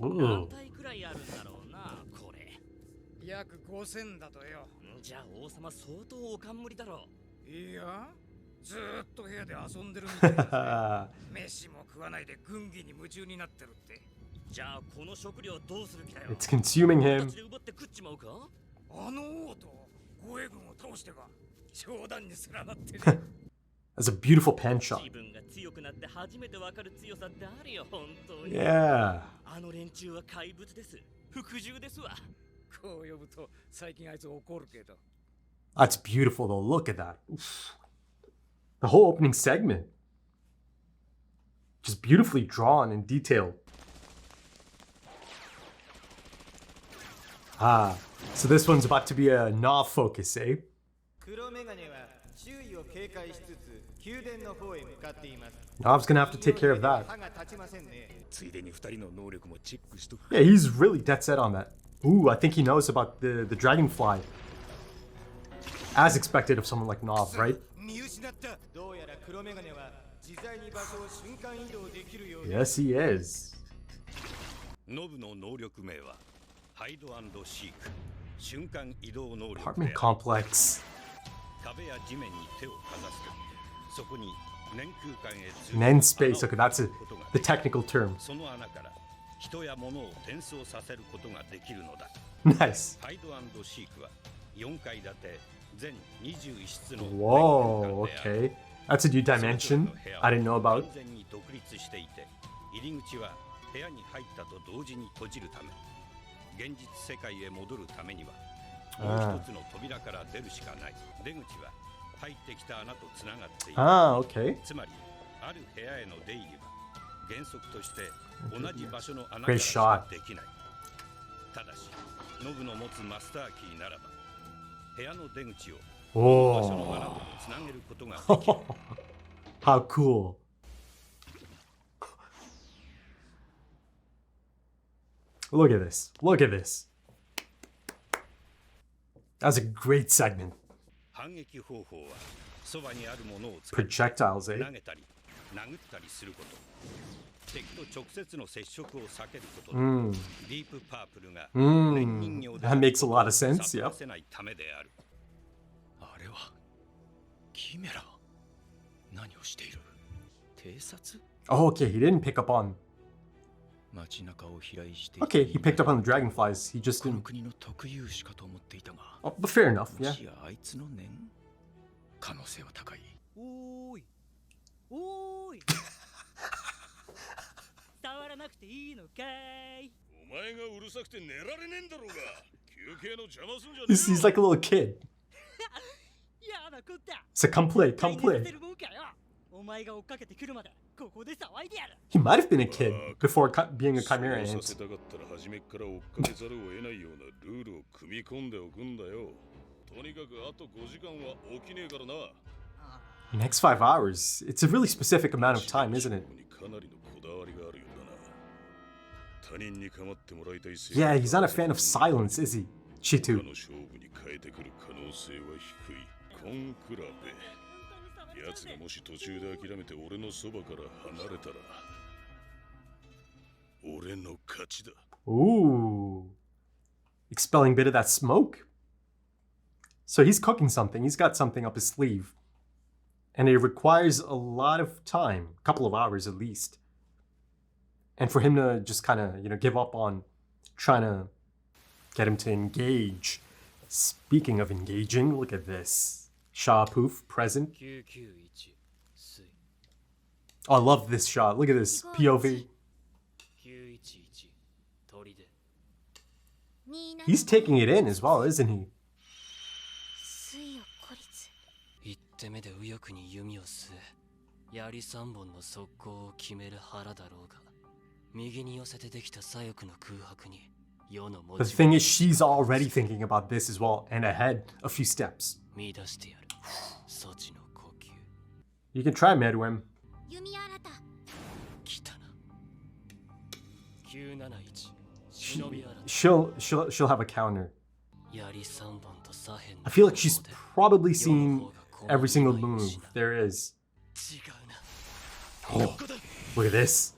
Ooh. 約5000だとよ。じゃあ王様相当お冠だろう。いや、ずーっと部屋で遊んでるみたいだぜ。飯も食わないで軍議に夢中になってるって。じゃあこの食料どうする気だよ。 It's consuming 俺 him. たちで奪って食っちまうか。あの王と護衛軍を倒してか。冗談にすらなってね。That's a beautiful pan shot. 自分が強くなって初めてわかる強さってあるよ、本当に。Yeah. あの連中は怪物です。服従ですわ。こう呼ぶと最近あいつ怒るけど。 That's beautiful though. Look at that. Oof. The whole opening segment. Just beautifully drawn and detailed. Ah, so this one's about to be a Nav focus, eh? 黒メガネは周囲を警戒しつつ宮殿の方へ向かっています。 Nav's gonna have to take care of that. 歯が立ちませんね。ついでに二人の能力もチェックしとく。 Yeah, he's really dead set on that. Ooh, I think he knows about the dragonfly. As expected of someone like Nav, right? 見失った。どうやら黒メガネは自在に場所を瞬間移動できるよう Yes, he is. ノブの能力名はハイド&シーク瞬間移動能力で Apartment complex. 壁や地面に手をかざすとそこに年空間へ通じる Nen space. Okay, that's 穴を掘ることが the できる technical term. その穴から人や物を転送させることができるのだ Nice. ハイド&シークは4階建て全21室の Whoa, 年空間である okay. That's a new dimension I didn't know about. 完全に独立していて入り口は部屋に入ったと同時に閉じるため現実世界へ戻るためにはもう一つの扉から出るしかない出口は入ってきた穴とつながっている Ah, okay. つまりある部屋への出入りは原則として同じ場所の穴からし Great か shot. できないただしノブの持つマスターキーならば部屋の出口を場所の穴 Oh, とつなげることができる how cool. Look at this. Look at this. That's a great segment. 反撃方法はそばにあるものを使って Projectiles, 投 eh? げたり殴ったりすること敵と直接の接触を避けることで、 Mm. ディープパープルが Mm. 連人形で That makes a lot of sense, 悟 yep. らせないためであるあれはキメラ。何をしている？偵察？ Oh, okay, he didn't pick up on. 街中を飛来してい Okay, he picked up on the dragonflies. He just この didn't. 国の特有種かと思っていたが、 Oh, but fair enough, も yeah. しやあいつの念？可能性は高い。おーいおーい触らなくていいのかい。お前がうるさくて寝られねえんだろうが休憩の邪魔すんじゃね He's, え he's like a little kid. やだこった So come play, 絶対 come 寝さ play. せるもんかよ。お前が追っかけてくるまでここで騒いでやる。 He might have been a kid before being a そう chimera さ ant. せたかったら初めっから追っかけざるを得ないようなルールを組み込んでおくんだよとにかくあと5時間は起きねえからな Next 5 hours. It's a really specific amount of time, isn't it? かなりのこだわりがあるようだな他人に構ってもらいたい Yeah, he's not a fan of silence, is he? 他 Chitu. の勝負に変えてくる可能性は低いコンクラベ奴がもし途中で諦めて俺のそばから離れたら俺の勝ちだ Ooh. Expelling a bit of that smoke. So he's cooking something. He's got something up his sleeve. And it requires a lot of time, a couple of hours at least. And for him to just kind of, give up on trying to get him to engage. Speaking of engaging, look at this. Shah-Poof present. 991水 Oh, I love this shot. Look at this POV. 911砦 He's taking it in as well, isn't he? 水を孤立。一手目で右翼に弓を据え槍3本の速攻を決める腹だろうが右に寄せてできた左翼の空白に世の文 The 字 thing is, she's already thinking about this as well, and ahead a few steps. 見出してやる措置の呼吸 You can try Medwim. 弓新た。来たな971忍び新 She'll have a counter. た槍3本と左辺の I feel like she's 攻防で probably 世の seen 方が困る every single ない move しな there is. 違うな Oh, look at this.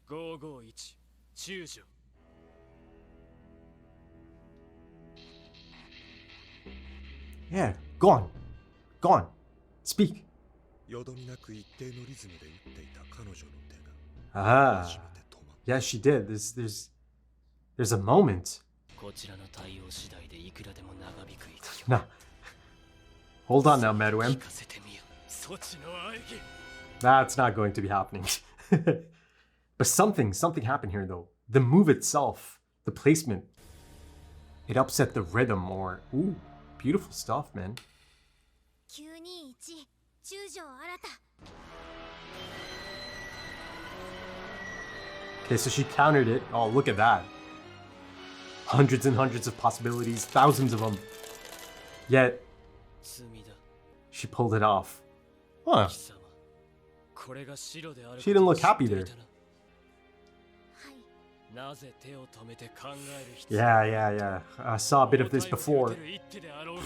551中将 Yeah, go on. Go on. Speak. よどみなく一定のリズムで打っていた彼女の手が Ah. 初めて止まった Yeah, she did. There's a moment. こちらの対応次第でいくらでも長引くい Nah. Hold on now, 聞 Meruem. かせてみよそちの愛義 That's not going to be happening. But something happened here though. The move itself, the placement, it upset the rhythm or ooh, beautiful stuff, man. 921中将新た Okay, so she countered it. Oh, look at that. Hundreds and hundreds of possibilities, thousands of them. Yet, 罪だ she pulled it off. Huh. 貴様これが白である She didn't look happy there. はいなぜ手を止めて考える必要 Yeah. I saw a bit of this before. 一手であろうが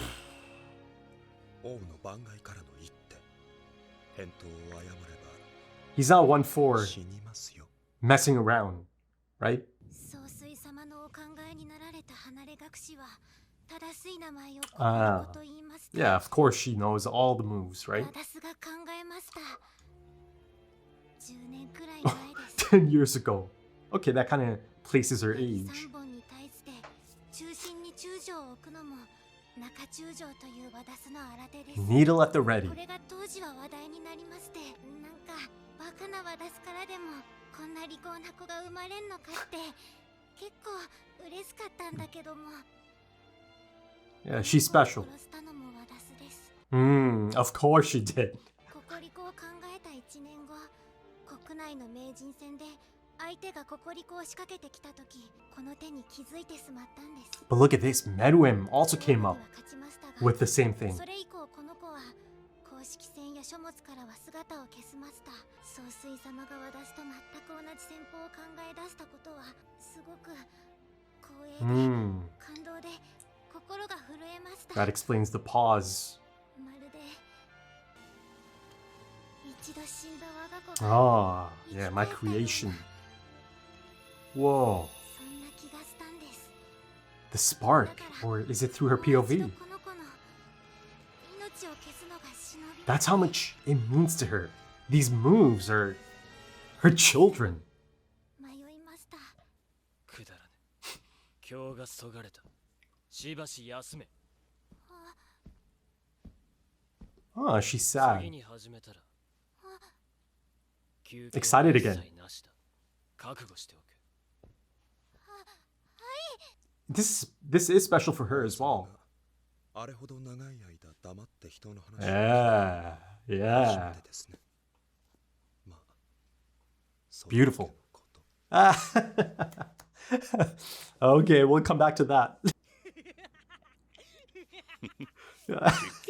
王の番外からの一手返答を誤れ He's not one ば for 死にますよ messing around, right? 総帥様のお考えになられた離れ学士は正しい名前をあー心と言いますと Yeah, of course she knows all the moves, right? 私が考えました10年くらい前です 10 years ago. Okay, that kind of places her age. 3本に対して中心に中将を置くのも中中将という和田スの新手です Needle at the ready. これが当時は話題になりましてなんかバカな和田スからでもこんな利口な子が生まれんのかって結構嬉しかったんだけども Yeah, she's special. 殺したのも和田スです Of course she did. ココリコを考えた1年後国内の名人戦で相手がココリコを仕掛けてきた時この手に気づいてしまったんです But look at this. Meruem also came up 勝ちましたが with the same thing. それ以降この子は公式戦や書物からは姿を消しました総帥様が私と全く同じ戦法を考え出したことはすごく光栄で 感動で心が震えました That explains the pause. まるで一度死んだ我が子が Ah, yeah, my creation. Whoa. そんな気がしたんです The spark. Or is it through her POV? この子の命を消すのが忍び That's how much it means to her. These moves are her children. 迷いましたくだらね今日がそがれたしばし休め Oh, she's sad. 次に始めたら Excited again. なしだ覚悟しておく This is special for her as well. あれほど長い間黙って人の話を Yeah, 初め yeah. てですねまあそ Beautiful. うだけのこと Okay, we'll come back to that.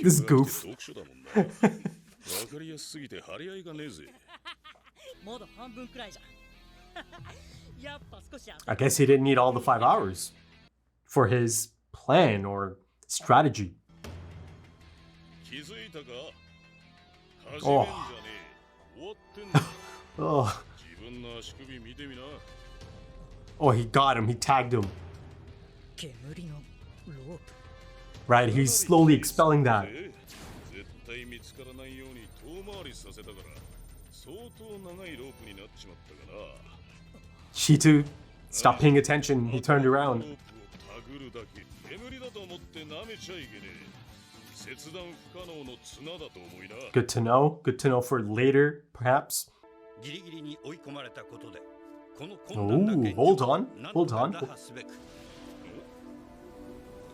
This goof. 読書だもんな。わかりやすすぎて張り合いがねえぜ。まだ半分くらいじゃんやっぱ少し I guess he didn't need all the 5 hours for his plan or strategy. 気づいたか？始めんじゃねえ。終わってんだ。 Oh, 自分の足首見てみな。 oh, he got him. He tagged him. 煙のロープ Right, he's slowly expelling that. 絶対見つからないように遠回りさせたから相当長いロープになっちまったかな。 She too stopped paying attention. He turned around. ロープをたぐるだけ。煙だと思って舐めちゃいけねえ。切断不可能の綱だと思いな。 Good to know. Good to know for later, perhaps. ギリギリに追い込まれたことでこの困難な Ooh, 現状を hold on. 何と Hold か on. 打破すべく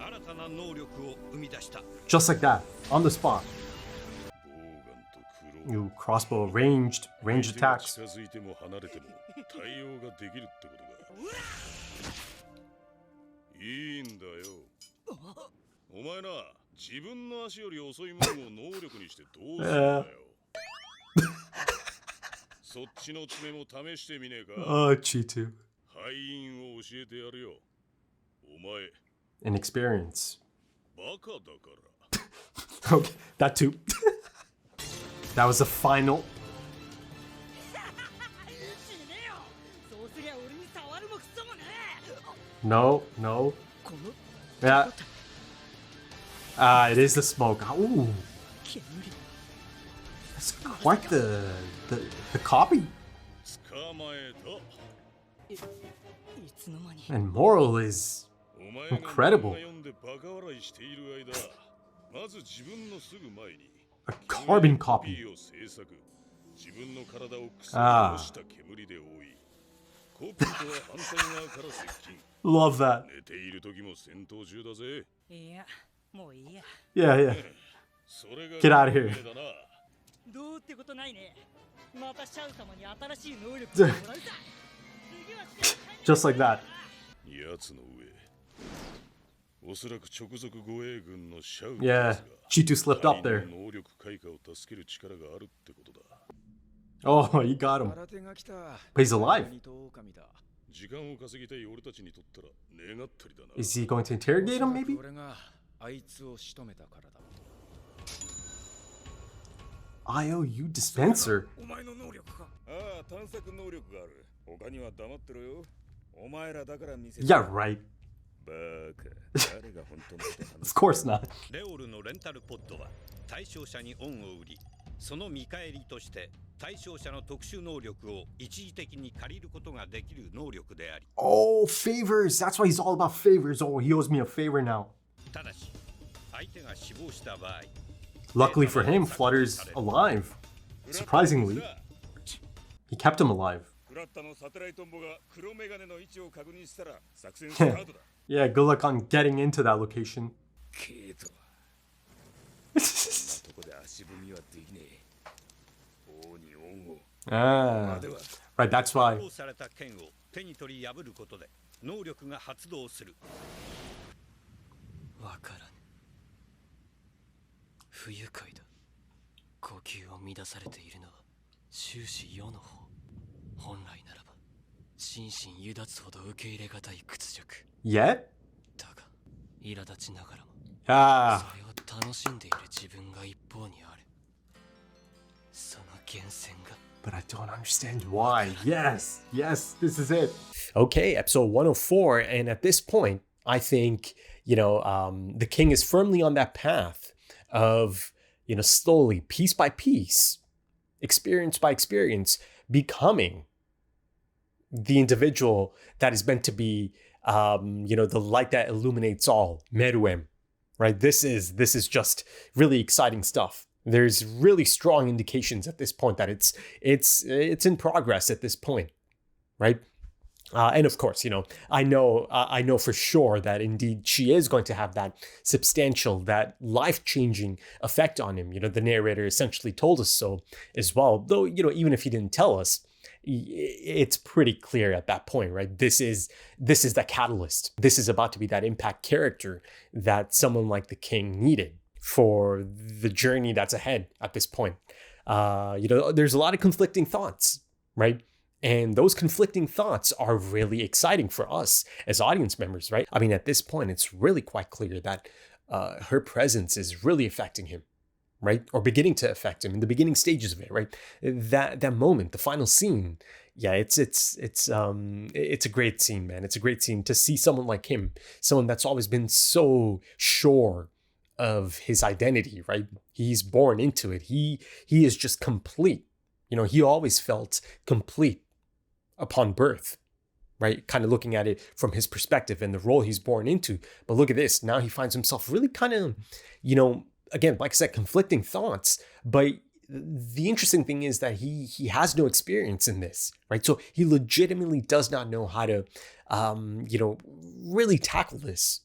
新たな能力を生み出した Just like that, on the spot. ボウガンとクロー Ooh, crossbow, ranged 相手が attacks. 近づいても離れても対応ができるってことか。いいんだよ。お前な、自分の足より遅いものを能力にしてどうするんだよ。そっちの爪も試してみねえか。 Oh, Chitu. 敗因を教えてやるよ。お前、 Inexperience. バカだから。 Okay, that too. That was the final. 死ねよそうすりゃ俺に触るも No, no. Yeah. It is the smoke. Ooh. That's quite the copy. And moral is incredible. A carbon copy. Love that. Yeah, yeah. Get out of here. Just like that. Yeah, Chitu slipped up there. Oh, you got him. But he's alive. Is he going to interrogate him, maybe? IOU dispenser? Yeah, right. Of course not. その見返りとして対象者の特殊能力を一時的に借りることができる能力であり Oh, favors. That's why he's all about favors. Oh, he owes me a favor now. ただし相手が死亡した場合 Luckily for him, Flutter's alive. Surprisingly, he kept him alive. Yeah, good luck on getting into that location. Ah, right, that's why. された剣を手に取り破ることで能力が発動する。わからぬ。不愉快だ。呼吸を乱されているのは終始世の方。本来ならば心身離脱ほど受け入れがたい屈辱。Yet? だが苛立ちながらも Ah. それを楽しんでいる自分が一方にある。その源泉が But I don't understand why. Yes, yes, this is it. Okay, episode 104. And at this point, I think, the king is firmly on that path of, slowly, piece by piece, experience by experience, becoming the individual that is meant to be, the light that illuminates all, Meruem, right? This is just really exciting stuff. There's really strong indications at this point that it's in progress at this point, right? And of course, I know for sure that indeed she is going to have that substantial, that life-changing effect on him. The narrator essentially told us so as well. Though, even if he didn't tell us, it's pretty clear at that point, right? This is the catalyst. This is about to be that impact character that someone like the king needed for the journey that's ahead at this point. There's a lot of conflicting thoughts, right? And those conflicting thoughts are really exciting for us as audience members, right? I mean, at this point, it's really quite clear that her presence is really affecting him, right? Or beginning to affect him in the beginning stages of it, right? That moment, the final scene, yeah, it's a great scene, man. It's a great scene to see someone like him, someone that's always been so sure of his identity, right? He's born into it. He is just complete. He always felt complete upon birth, right? Kind of looking at it from his perspective and the role he's born into. But look at this. Now he finds himself really kind of, again, like I said, conflicting thoughts. But the interesting thing is that he has no experience in this, right? So he legitimately does not know how to, really tackle this.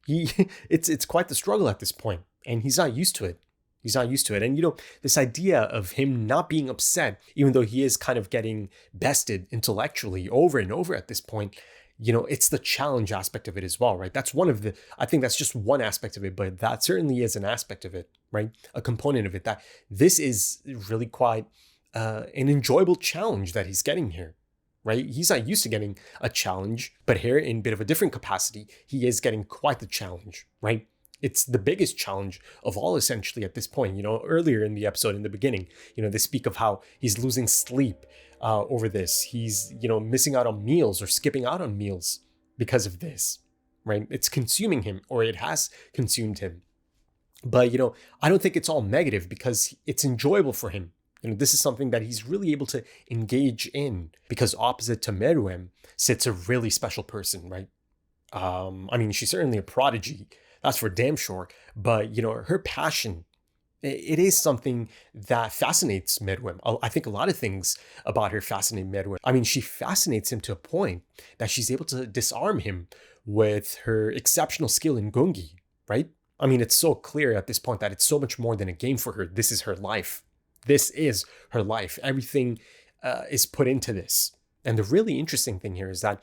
It's quite the struggle at this point, and he's not used to it. And, this idea of him not being upset, even though he is kind of getting bested intellectually over and over at this point, it's the challenge aspect of it as well, right? I think that's just one aspect of it, but that certainly is an aspect of it, right? A component of it, that this is really quite an enjoyable challenge that he's getting here, right? He's not used to getting a challenge, but here in a bit of a different capacity, he is getting quite the challenge, right? It's the biggest challenge of all, essentially, at this point. Earlier in the episode, in the beginning, they speak of how he's losing sleep over this. He's, missing out on meals or skipping out on meals because of this, right? It's consuming him, or it has consumed him. But, I don't think it's all negative because it's enjoyable for him. This is something that he's really able to engage in because opposite to Meruem sits a really special person, right? She's certainly a prodigy. That's for damn sure. But, her passion, it is something that fascinates Meruem. I think a lot of things about her fascinate Meruem. She fascinates him to a point that she's able to disarm him with her exceptional skill in Gungi, right? It's so clear at this point that it's so much more than a game for her. This is her life. This is her life. Everything is put into this. And the really interesting thing here is that,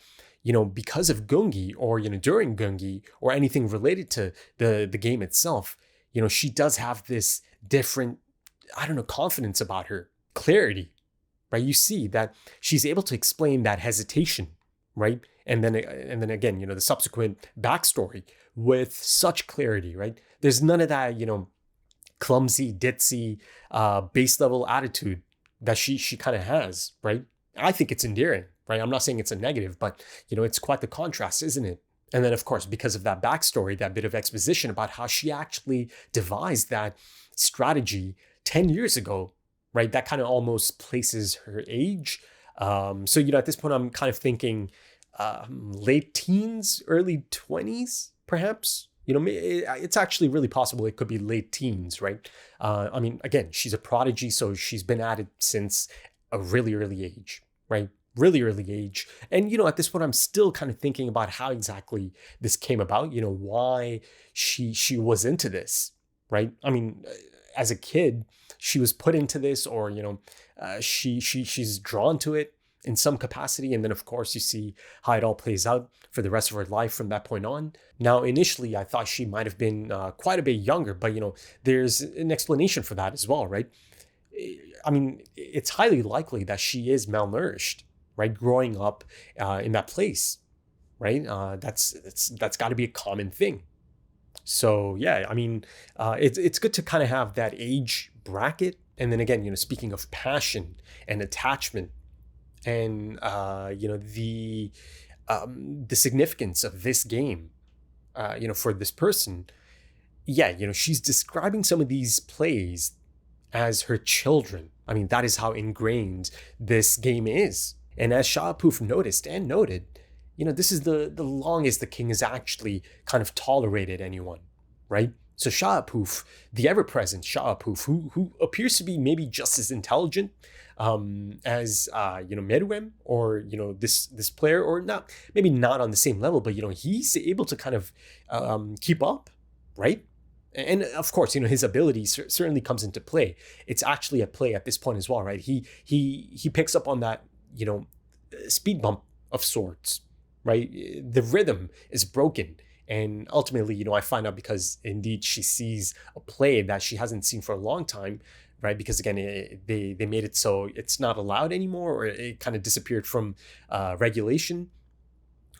because of Gungi or, during Gungi or anything related to the game itself, she does have this different, confidence about her, clarity, right? You see that she's able to explain that hesitation, right? And then again, the subsequent backstory with such clarity, right? There's none of that, clumsy, ditzy, base level attitude that she kind of has, right? I think it's endearing, right? I'm not saying it's a negative, but it's quite the contrast, isn't it? And then, of course, because of that backstory, that bit of exposition about how she actually devised that strategy 10 years ago, right? That kind of almost places her age. So, at this point, I'm kind of thinking late teens, early 20s, perhaps. It's actually really possible it could be late teens, right? Again, she's a prodigy, so she's been at it since a really early age, right? Really early age. And, at this point, I'm still kind of thinking about how exactly this came about, why she was into this, right? As a kid, she was put into this, or, she's drawn to it in some capacity. And then, of course, you see how it all plays out for the rest of her life from that point on. Now, initially, I thought she might have been quite a bit younger, but, there's an explanation for that as well, right? It's highly likely that she is malnourished, right? Growing up in that place, right? That's got to be a common thing. So, yeah, it's good to kind of have that age bracket. And then again, speaking of passion and attachment, and the significance of this game, for this person, yeah, she's describing some of these plays as her children. That is how ingrained this game is. And as Shahapoof noticed and noted, this is the longest the king has actually kind of tolerated anyone, right? So Shahapoof, the ever-present Shahapoof, who appears to be maybe just as intelligent as Meruem, or this player, or not, maybe not on the same level, but he's able to kind of keep up, right? And of course, his ability certainly comes into play. It's actually at play at this point as well, right? He picks up on that speed bump of sorts, right? The rhythm is broken. And ultimately, I find out because indeed she sees a play that she hasn't seen for a long time, right? Because again, they made it so it's not allowed anymore, or it kind of disappeared from regulation.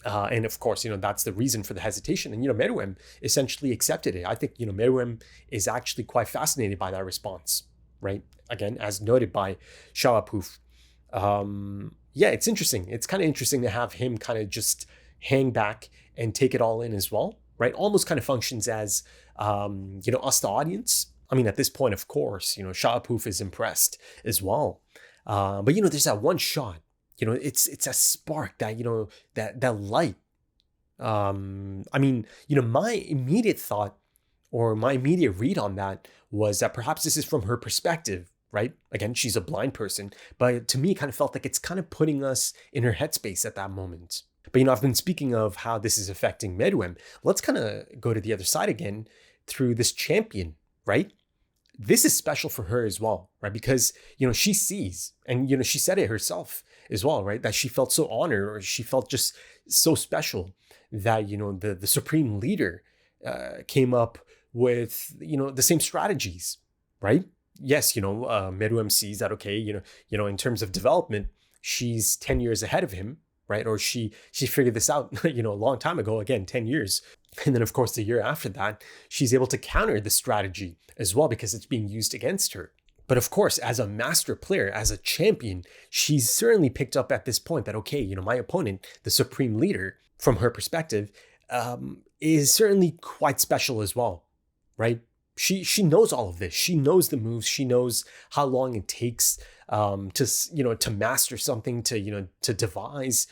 And of course, that's the reason for the hesitation. And, Meruem essentially accepted it. I think, Meruem is actually quite fascinated by that response, right? Again, as noted by Shahapoof. Yeah, it's interesting. It's kind of interesting to have him kind of just hang back and take it all in as well, right? Almost kind of functions as, us, the audience. At this point, of course, Shahapoof is impressed as well. But, there's that one shot, it's a spark that, that light. My immediate thought, or my immediate read on that, was that perhaps this is from her perspective, right? Again, she's a blind person, but to me, it kind of felt like it's kind of putting us in her headspace at that moment. But, I've been speaking of how this is affecting Meruem. Let's kind of go to the other side again through this champion, right? This is special for her as well, right? Because, she sees, and, she said it herself as well, right? That she felt so honored, or she felt just so special that, the supreme leader came up with, the same strategies, right? Yes, Meruem sees that, okay, in terms of development, she's 10 years ahead of him, right? Or she figured this out, a long time ago, again, 10 years. And then, of course, the year after that, she's able to counter the strategy as well because it's being used against her. But of course, as a master player, as a champion, she's certainly picked up at this point that, okay, my opponent, the supreme leader, from her perspective, is certainly quite special as well, right? She knows all of this. She knows the moves. She knows how long it takes to master something, to devise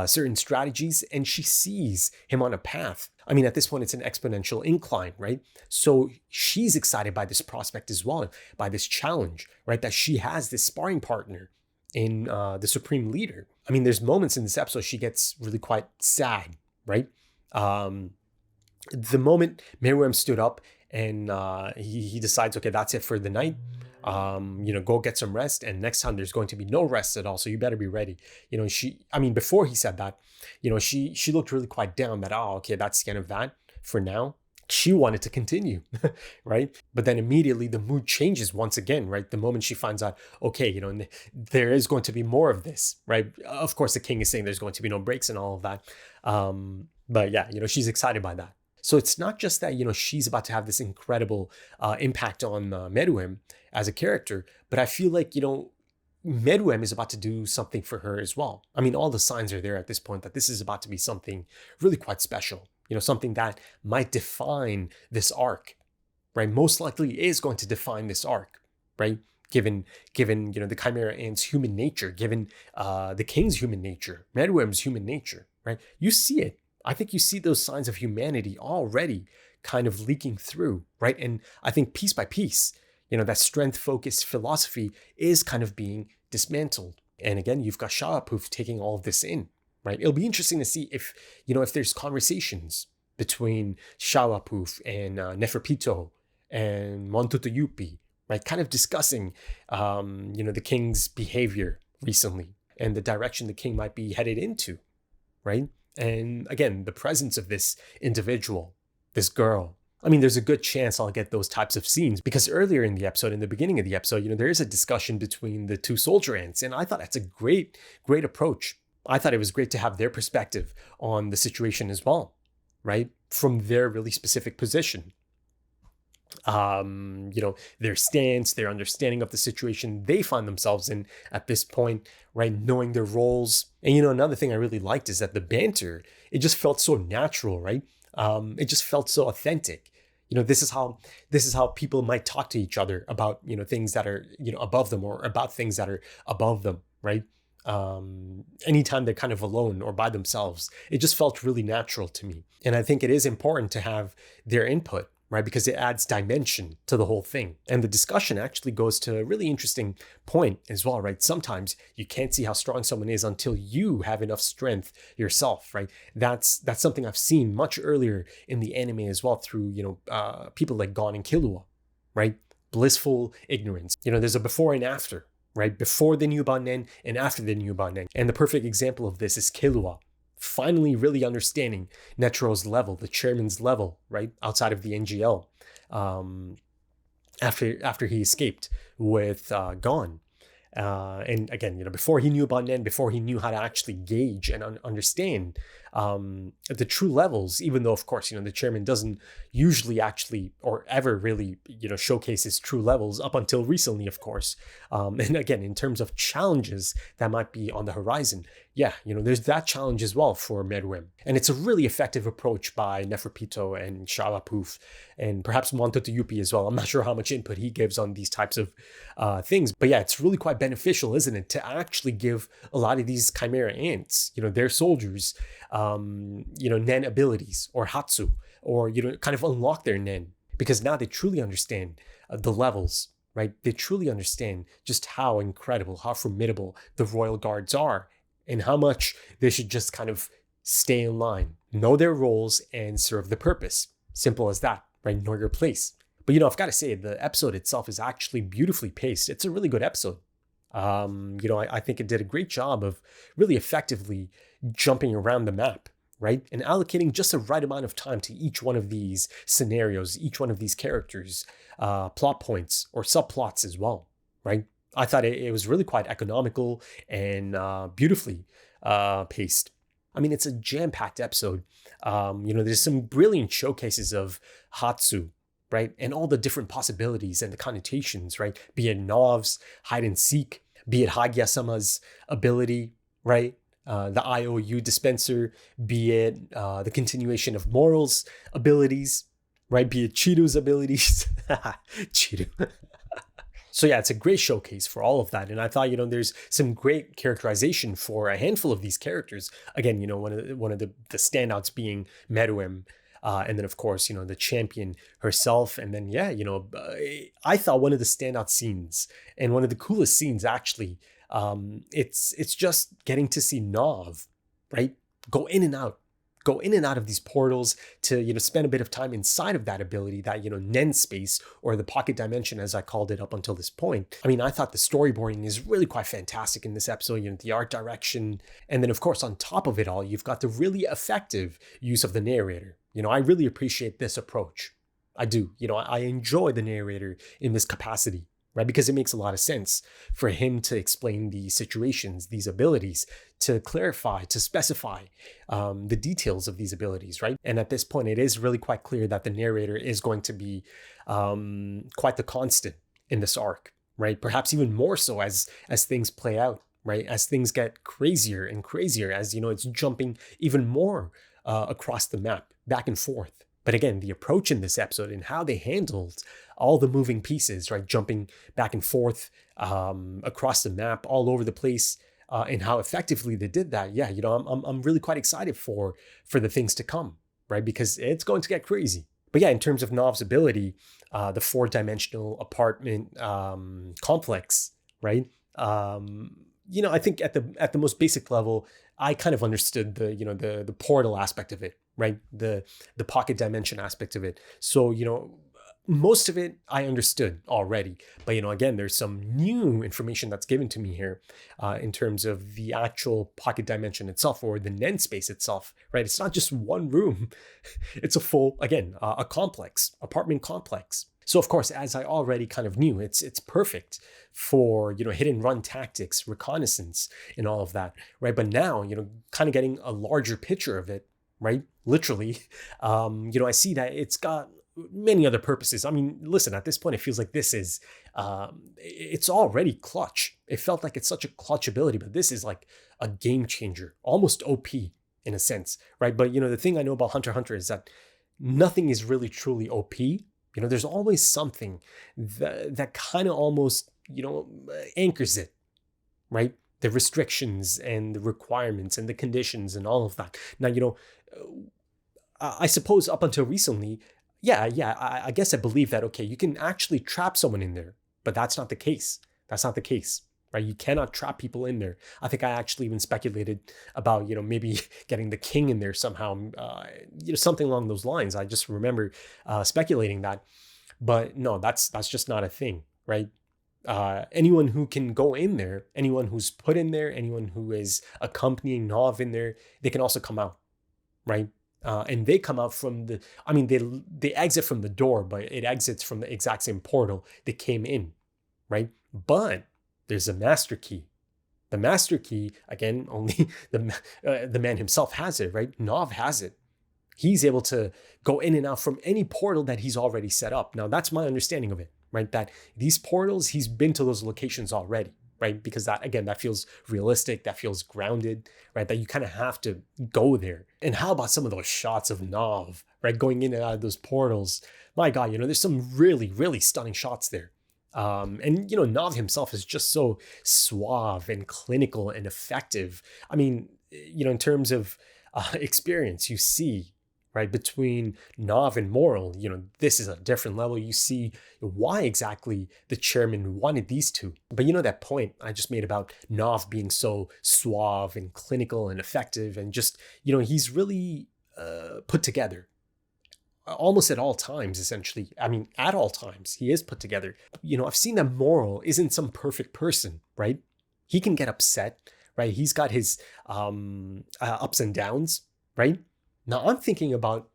certain strategies, and she sees him on a path. I mean, at this point, it's an exponential incline, right? So she's excited by this prospect as well, by this challenge, right? That she has this sparring partner in the Supreme Leader. I mean, there's moments in this episode she gets really quite sad, right? The moment Meruem stood up and he decides, okay, that's it for the night. Go get some rest, and next time there's going to be no rest at all, so you better be ready. Before he said that, she looked really quite down that, oh, okay, that's the end of that for now. She wanted to continue, right? But then immediately the mood changes once again, right? The moment she finds out, okay, there is going to be more of this, right? Of course, the king is saying there's going to be no breaks and all of that. But yeah, she's excited by that. So it's not just that, she's about to have this incredible impact on Meruem as a character, but I feel like, Meruem is about to do something for her as well. I mean, all the signs are there at this point that this is about to be something really quite special, something that might define this arc, right? Most likely is going to define this arc, right? Given the Chimera Ant's human nature, given the king's human nature, Meruem's human nature, right? You see it. I think you see those signs of humanity already kind of leaking through, right? And I think piece by piece, that strength-focused philosophy is kind of being dismantled. And again, you've got Shawapuf taking all of this in, right? It'll be interesting to see if there's conversations between Shawapuf and Neferpito and Montutuyupi, right? Kind of discussing, the king's behavior recently and the direction the king might be headed into, right? And again, the presence of this individual, this girl, I mean, there's a good chance I'll get those types of scenes because earlier in the episode, in the beginning of the episode, there is a discussion between the two soldier ants. And I thought that's a great approach. I thought it was great to have their perspective on the situation as well, right? From their really specific position. Their stance, their understanding of the situation they find themselves in at this point, right? Knowing their roles. And, another thing I really liked is that the banter, it just felt so natural, right? It just felt so authentic. This is how people might talk to each other about, things that are, above them or about things that are above them, right? Anytime they're kind of alone or by themselves, it just felt really natural to me. And I think it is important to have their input, right? Because it adds dimension to the whole thing. And the discussion actually goes to a really interesting point as well, right? Sometimes you can't see how strong someone is until you have enough strength yourself, right? That's something I've seen much earlier in the anime as well through, people like Gon and Killua, right? Blissful ignorance. There's a before and after, right? Before the new Bannen and after the new Bannen. And the perfect example of this is Killua. Finally really understanding Netero's level, the chairman's level, right, outside of the NGL, after he escaped with Gon. And again, before he knew about Nen, before he knew how to actually gauge and understand the true levels, even though, of course, the chairman doesn't usually actually or ever really, showcase his true levels up until recently, of course. And again, in terms of challenges that might be on the horizon, yeah, there's that challenge as well for Meruem. And it's a really effective approach by Neferpito and Shawapuf and perhaps Montotuyupi as well. I'm not sure how much input he gives on these types of things. But yeah, it's really quite beneficial, isn't it, to actually give a lot of these Chimera ants, their soldiers, Nen abilities or Hatsu, or, kind of unlock their Nen. Because now they truly understand the levels, right? They truly understand just how incredible, how formidable the Royal Guards are, and how much they should just kind of stay in line, know their roles, and serve the purpose. Simple as that, right? Know your place. But, I've got to say, the episode itself is actually beautifully paced. It's a really good episode. I think it did a great job of really effectively jumping around the map, right? And allocating just the right amount of time to each one of these scenarios, each one of these characters, plot points or subplots as well, right? I thought it was really quite economical and beautifully paced. I mean, it's a jam-packed episode. There's some brilliant showcases of Hatsu, right? And all the different possibilities and the connotations, right? Be it Nov's hide and seek, be it Hagia-sama's ability, right? the IOU dispenser, be it the continuation of Moral's abilities, right? Be it Chiru's abilities. Chiru. So yeah, it's a great showcase for all of that. And I thought, there's some great characterization for a handful of these characters. Again, one of the standouts being Meruem. And then, of course, the champion herself. And then, yeah, I thought one of the standout scenes and one of the coolest scenes, actually, it's just getting to see Nav, right? Go in and out of these portals to, spend a bit of time inside of that ability, that, Nen space, or the pocket dimension, as I called it up until this point. I mean, I thought the storyboarding is really quite fantastic in this episode, the art direction. And then, of course, on top of it all, you've got the really effective use of the narrator. I really appreciate this approach. I do. I enjoy the narrator in this capacity, right? Because it makes a lot of sense for him to explain these situations, these abilities, to clarify, to specify the details of these abilities, right? And at this point, it is really quite clear that the narrator is going to be quite the constant in this arc, right? Perhaps even more so as things play out, right? As things get crazier and crazier, as, it's jumping even more across the map, back and forth. But again, the approach in this episode and how they handled all the moving pieces, right? Jumping back and forth across the map, all over the place, and how effectively they did that. Yeah, I'm really quite excited for the things to come, right? Because it's going to get crazy. But yeah, in terms of Nav's ability, the 4-dimensional apartment complex, right? I think at the most basic level, I kind of understood the portal aspect of it, right? The pocket dimension aspect of it. So, most of it I understood already. But, again, there's some new information that's given to me here in terms of the actual pocket dimension itself, or the Nen space itself, right? It's not just one room. It's a full, again, a complex, apartment complex. So, of course, as I already kind of knew, it's perfect for, hit and run tactics, reconnaissance, and all of that, right? But now, kind of getting a larger picture of it, right? Literally, I see that it's got many other purposes. I mean, listen, at this point, it feels like this is, it's already clutch. It felt like it's such a clutch ability, but this is like a game changer, almost OP in a sense, right? But, the thing I know about Hunter x Hunter is that nothing is really truly OP. There's always something that kind of almost, anchors it, right? The restrictions and the requirements and the conditions and all of that. Now, I suppose up until recently, I guess I believe that, okay, you can actually trap someone in there, but that's not the case. That's not the case, right? You cannot trap people in there. I think I actually even speculated about, maybe getting the king in there somehow, something along those lines. I just remember speculating that, but no, that's just not a thing, right? Anyone who can go in there, anyone who's put in there, anyone who is accompanying Nav in there, they can also come out, right? And they come out from they exit from the door, but it exits from the exact same portal they came in, right? But there's a master key. The master key, again, only the man himself has it, right? Nav has it. He's able to go in and out from any portal that he's already set up. Now, that's my understanding of it, right? That these portals, he's been to those locations already, right? Because that feels realistic, that feels grounded, right? That you kind of have to go there. And how about some of those shots of Nav, right? Going in and out of those portals. My God, there's some really, really stunning shots there. And Nav himself is just so suave and clinical and effective. I mean, in terms of experience, you see, right, between Nav and Moral, this is a different level. You see why exactly the chairman wanted these two. But that point I just made about Nav being so suave and clinical and effective, and just, he's really put together. Almost at all times, essentially. I mean, at all times, he is put together. I've seen that Moral isn't some perfect person, right? He can get upset, right? He's got his ups and downs, right? Now I'm thinking about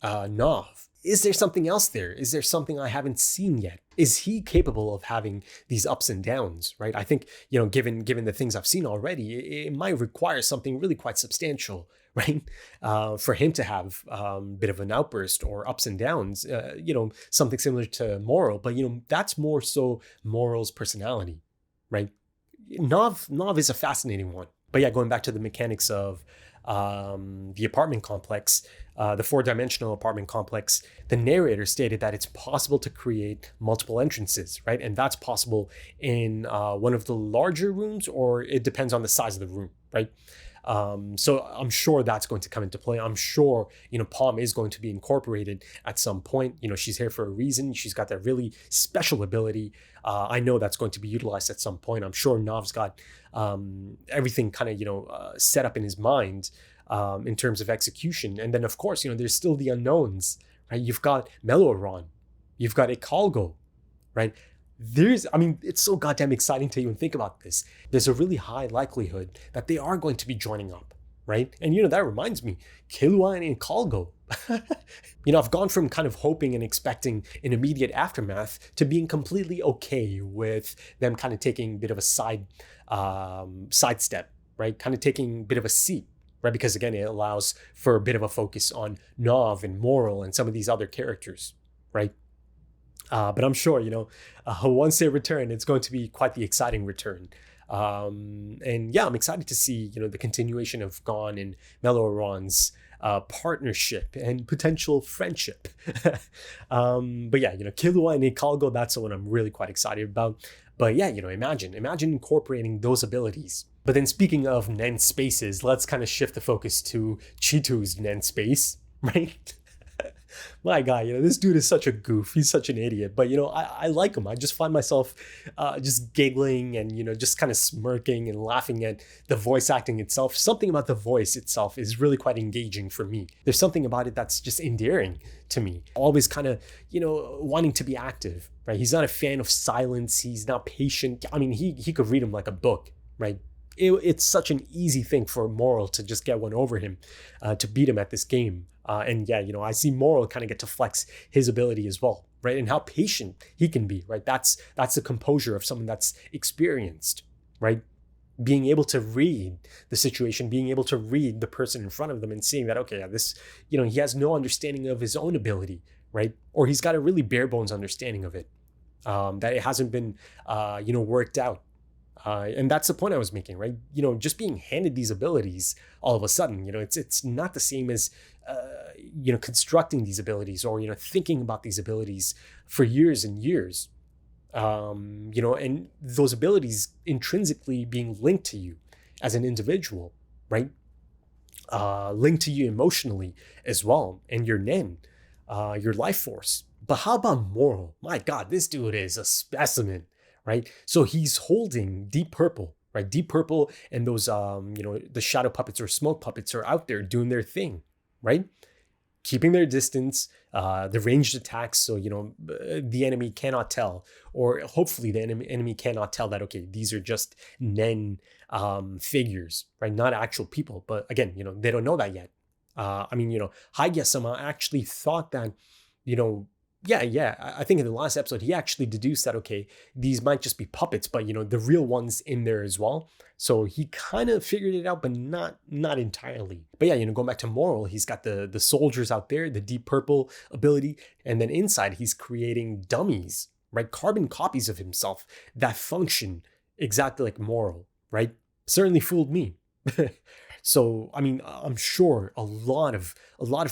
Nav. Is there something else there? Is there something I haven't seen yet? Is he capable of having these ups and downs, right? I think, given the things I've seen already, it might require something really quite substantial, right? For him to have a bit of an outburst or ups and downs, something similar to Moral, but, that's more so Moral's personality, right? Nav is a fascinating one. But yeah, going back to the mechanics of the apartment complex, the 4-dimensional apartment complex, the narrator stated that it's possible to create multiple entrances, right? And that's possible in one of the larger rooms, or it depends on the size of the room, right? So I'm sure that's going to come into play. I'm sure, Palm is going to be incorporated at some point. She's here for a reason. She's got that really special ability. I know that's going to be utilized at some point. I'm sure Nav's got everything kind of, set up in his mind in terms of execution. And then, of course, there's still the unknowns, right? You've got Meloaron. You've got Ikalgo, right? It's so goddamn exciting to even think about this. There's a really high likelihood that they are going to be joining up, right? And, that reminds me, Killua and Ikalgo. I've gone from kind of hoping and expecting an immediate aftermath to being completely okay with them kind of taking a bit of a sidestep, right? Kind of taking a bit of a seat, right? Because again, it allows for a bit of a focus on Nav and Moral and some of these other characters, right? But I'm sure, once they return, it's going to be quite the exciting return. And yeah, I'm excited to see, the continuation of Gon and Meloaron's partnership and potential friendship. But yeah, Killua and Ikalgo, that's what I'm really quite excited about. But yeah, imagine incorporating those abilities. But then speaking of Nen spaces, let's kind of shift the focus to Chitu's Nen space, right? My God, this dude is such a goof. He's such an idiot. But, I like him. I just find myself just giggling and, just kind of smirking and laughing at the voice acting itself. Something about the voice itself is really quite engaging for me. There's something about it that's just endearing to me. Always kind of, wanting to be active, right? He's not a fan of silence. He's not patient. He could read him like a book, right? It's such an easy thing for Moral to just get one over him, to beat him at this game. And yeah, I see Moral kind of get to flex his ability as well, right? And how patient he can be, right? That's the composure of someone that's experienced, right? Being able to read the situation, being able to read the person in front of them and seeing that, okay, this, he has no understanding of his own ability, right? Or he's got a really bare bones understanding of it, that it hasn't been, worked out. And that's the point I was making, right? Just being handed these abilities all of a sudden, it's not the same as, constructing these abilities or, thinking about these abilities for years and years, and those abilities intrinsically being linked to you as an individual, right? Linked to you emotionally as well, and your Nen, your life force. But how about Moral? My God, this dude is a specimen. Right? So he's holding Deep Purple, right? Deep Purple and those, the shadow puppets or smoke puppets are out there doing their thing, right? Keeping their distance, the ranged attacks. So, the enemy cannot tell, or hopefully the enemy cannot tell that, okay, these are just Nen figures, right? Not actual people. But again, they don't know that yet. Hagia-sama actually thought that, yeah. I think in the last episode, he actually deduced that, okay, these might just be puppets, but, the real one's in there as well. So he kind of figured it out, but not entirely. But yeah, going back to Moral, he's got the soldiers out there, the Deep Purple ability. And then inside, he's creating dummies, right? Carbon copies of himself that function exactly like Moral, right? Certainly fooled me. So, I'm sure a lot of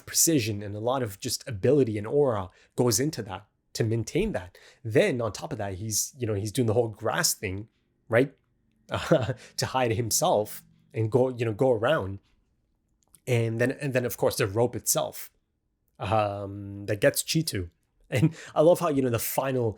precision and a lot of just ability and aura goes into that to maintain that. Then on top of that, he's doing the whole grass thing, right? To hide himself and go around. And then of course the rope itself, that gets Chitu. And I love how, the final,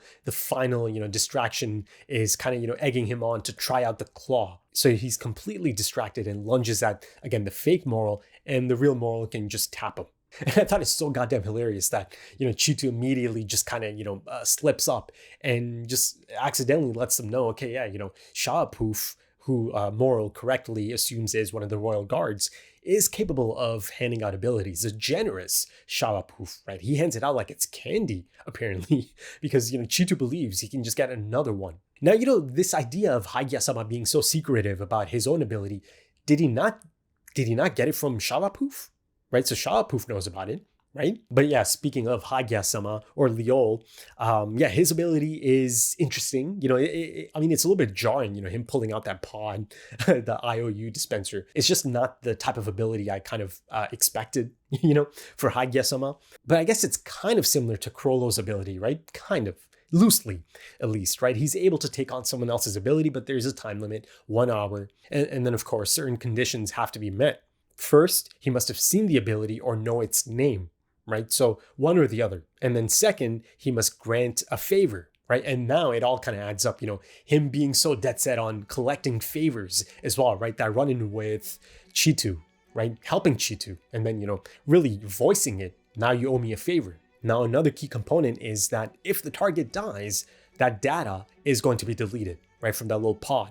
distraction is kind of, egging him on to try out the claw. So he's completely distracted and lunges at, again, the fake Moral, and the real Moral can just tap him. And I thought it's so goddamn hilarious that, Chitu immediately just kind of, slips up and just accidentally lets them know, okay, yeah, FILMBuFF, who Moral correctly assumes is one of the royal guards, is capable of handing out abilities. A generous FILMBuFF, right? He hands it out like it's candy, apparently, because, Chitu believes he can just get another one. Now, this idea of Hagia-sama being so secretive about his own ability, did he not get it from FILMBuFF? Right? So FILMBuFF knows about it. right? But yeah, speaking of Hagia-sama or Liol, yeah, his ability is interesting. You know, I mean, it's a little bit jarring, you know, him pulling out that pod, the IOU dispenser. It's just not the type of ability I kind of expected, you know, for Hagia-sama. But I guess it's kind of similar to Chrollo's ability, right? Kind of. Loosely, at least, right? He's able to take on someone else's ability, but there's a time limit, 1 hour. And then, of course, certain conditions have to be met. First, he must have seen the ability or know its name, right? So one or the other. And then second, he must grant a favor, right? And now it all kind of adds up, you know, him being so dead set on collecting favors as well, right? That run-in with Chitu, right? Helping Chitu, and then, you know, really voicing it. Now you owe me a favor. Now, another key component is that if the target dies, that data is going to be deleted, right, from that little pod.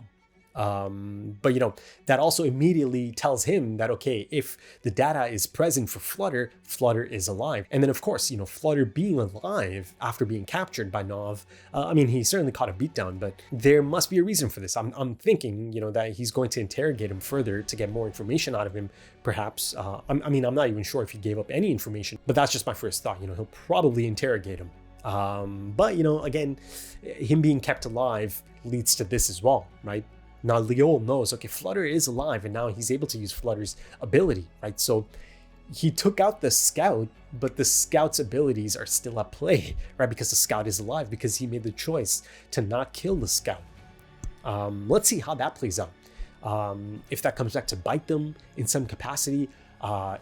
But, you know, that also immediately tells him that, okay, if the data is present for Flutter, Flutter is alive. And then, of course, you know, Flutter being alive after being captured by Nov, I mean, he certainly caught a beatdown, but there must be a reason for this. I'm thinking, you know, that he's going to interrogate him further to get more information out of him, perhaps. I mean, I'm not even sure if he gave up any information, but that's just my first thought. You know, he'll probably interrogate him. But, you know, again, him being kept alive leads to this as well, right? Now Liol knows, okay, Flutter is alive, and now he's able to use Flutter's ability, right? So he took out the scout, but the scout's abilities are still at play, right? Because the scout is alive, because he made the choice to not kill the scout. Let's see how that plays out. If that comes back to bite them in some capacity,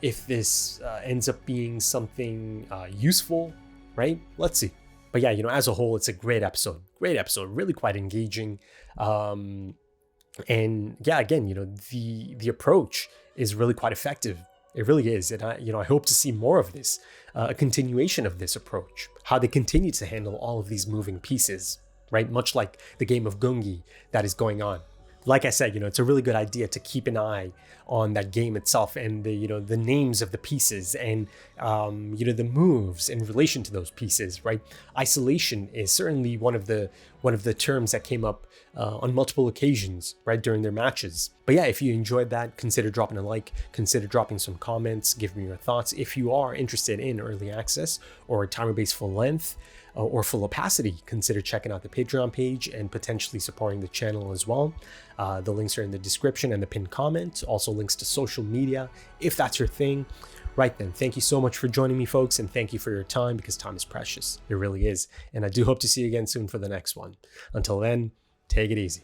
if this ends up being something useful, right? Let's see. But yeah, you know, as a whole, it's a great episode, really quite engaging. And yeah, again, you know, the approach is really quite effective. It really is. And I hope to see more of this, a continuation of this approach, how they continue to handle all of these moving pieces, right? Much like the game of Gungi that is going on. Like I said, you know, it's a really good idea to keep an eye on that game itself and the, you know, the names of the pieces and, you know, the moves in relation to those pieces, right? Isolation is certainly one of the terms that came up on multiple occasions, right, during their matches. But yeah, if you enjoyed that, consider dropping a like, consider dropping some comments, give me your thoughts. If you are interested in early access or timer-based full length, or full opacity, consider checking out the Patreon page and potentially supporting the channel as well. The links are in the description and the pinned comment. Also links to social media, if that's your thing. Right then, thank you so much for joining me, folks, and thank you for your time, because time is precious. It really is. And I do hope to see you again soon for the next one. Until then, take it easy.